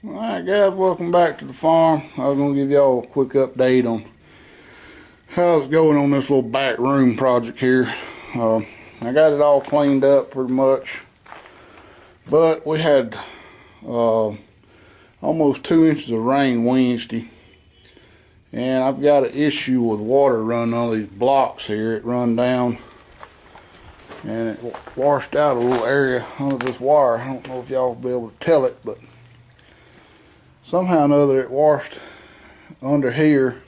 Alright guys, welcome back to the farm. I was going to give y'all a quick update on how it's going on this little back room project here. I got it all cleaned up pretty much, but we had almost 2 inches of rain Wednesday, and I've got an issue with water running on these blocks here. It run down and it washed out a little area under this wire. I don't know if y'all will be able to tell it, but somehow or another it washed under here,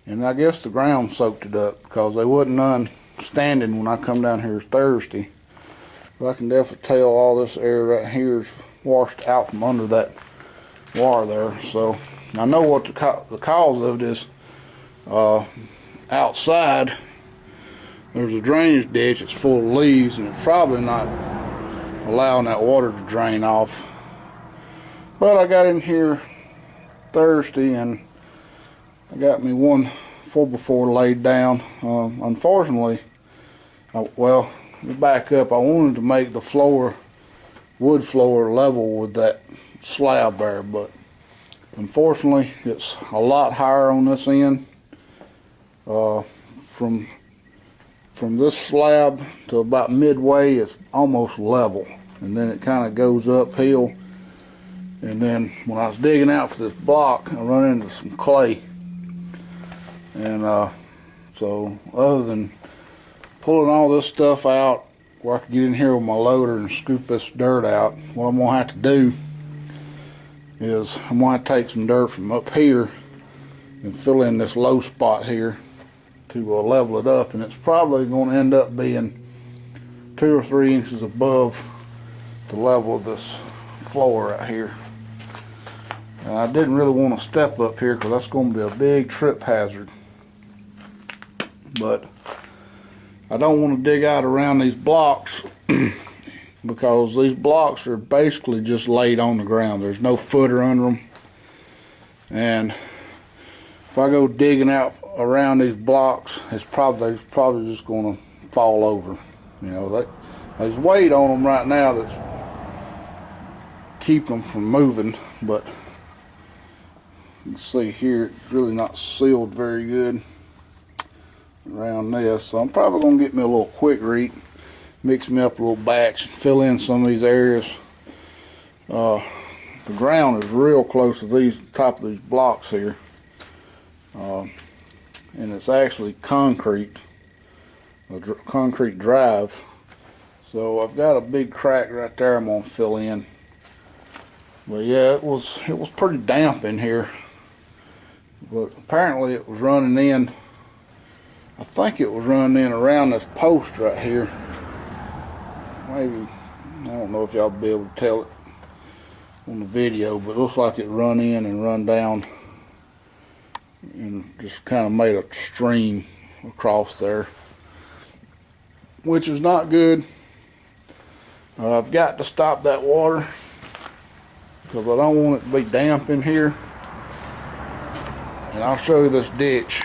and I guess the ground soaked it up because they wasn't none standing when I come down here Thursday. But I can definitely tell all this area right here is washed out from under that wire there. So I know what the cause of this. Outside there's a drainage ditch that's full of leaves, and it's probably not allowing that water to drain off. But I got in here Thursday and I got me one 4x4 laid down. Unfortunately, well, to back up, I wanted to make the floor, wood floor, level with that slab there, but unfortunately it's a lot higher on this end. From this slab to about midway it's almost level, and then it kind of goes uphill. And then when I was digging out for this block, I run into some clay. And so other than pulling all this stuff out where I could get in here with my loader and scoop this dirt out, what I'm gonna have to do is I'm gonna have to take some dirt from up here and fill in this low spot here to level it up, and it's probably going to end up being 2 or 3 inches above the level of this floor right here. And I didn't really want to step up here because that's going to be a big trip hazard. But I don't want to dig out around these blocks because these blocks are basically just laid on the ground. There's no footer under them. And if I go digging out around these blocks, it's probably just going to fall over. You know, there's weight on them right now that's keeping them from moving, but you can see here it's really not sealed very good around this. So I'm probably going to get me a little quick reek, mix me up a little batch, and fill in some of these areas. The ground is real close to the top of these blocks here, and it's actually concrete, a concrete drive. So I've got a big crack right there I'm going to fill in. But yeah, it was pretty damp in here. But apparently it was running in, I think it was running in around this post right here. Maybe, I don't know if y'all be able to tell it on the video, but it looks like it run in and run down and just kind of made a stream across there, which is not good. I've got to stop that water because I don't want it to be damp in here. And I'll show you this ditch.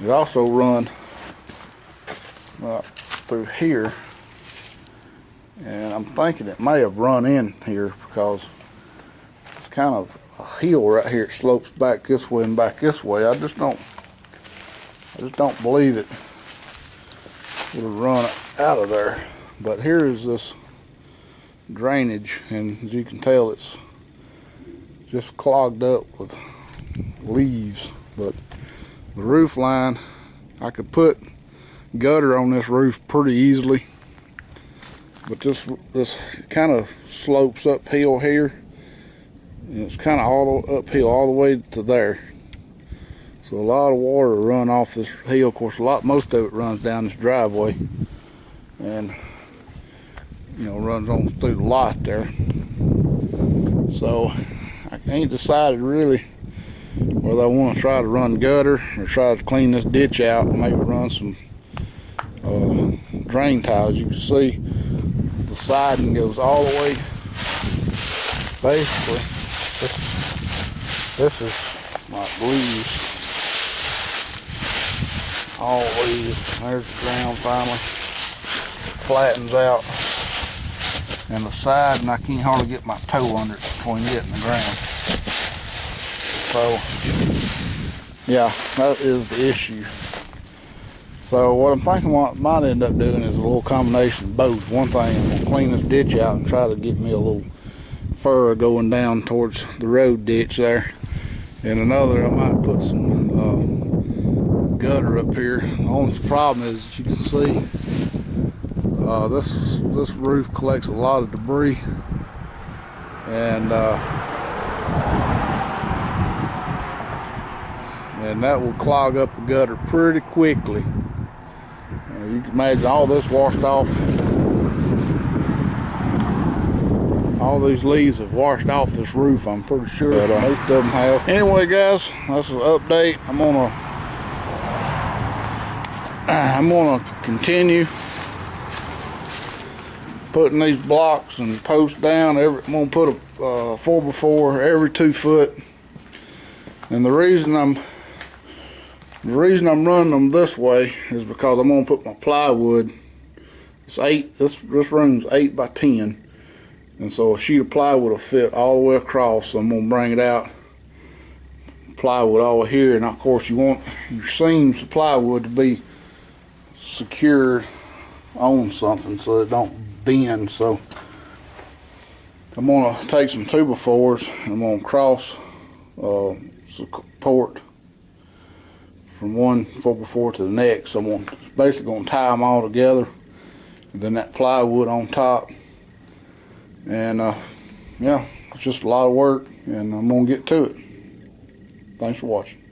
It also run through here, and I'm thinking it may have run in here because it's kind of a hill right here. It slopes back this way and back this way. I just don't believe it would have run out of there. But here is this drainage, and as you can tell, it's just clogged up with leaves. But the roof line, I could put gutter on this roof pretty easily, but this kind of slopes uphill here, and it's kind of all uphill all the way to there. So a lot of water run off this hill. Of course, most of it runs down this driveway, and runs on through the lot there. So I ain't decided really whether I want to try to run gutter or try to clean this ditch out and maybe run some drain tiles. You can see the siding goes all the way. Basically, this is like leaves, all leaves. There's the ground finally flattens out. and the side, and I can't hardly get my toe under it between it and the ground. So, yeah, that is the issue. So what I'm thinking what I might end up doing is a little combination of both. One thing, I'm going to clean this ditch out and try to get me a little furrow going down towards the road ditch there. And another, I might put some gutter up here. The only problem is, as you can see, this roof collects a lot of debris, and that will clog up the gutter pretty quickly. You can imagine all this washed off. All these leaves have washed off this roof, I'm pretty sure. But most of them have. Anyway, guys, that's an update. I'm gonna continue putting these blocks and posts down. I'm gonna put a 4x4 every 2 foot. And the reason I'm running them this way is because I'm gonna put my plywood. It's 8. This room's 8 by 10. And so a sheet of plywood will fit all the way across. So I'm going to bring it out, plywood over here. And of course you want your seams of plywood to be secured on something so it don't bend. So I'm going to take some 2x4s and I'm going to cross support from one 4x4 to the next. So I'm basically going to tie them all together. And then that plywood on top. And yeah, it's just a lot of work, and I'm gonna get to it. Thanks for watching.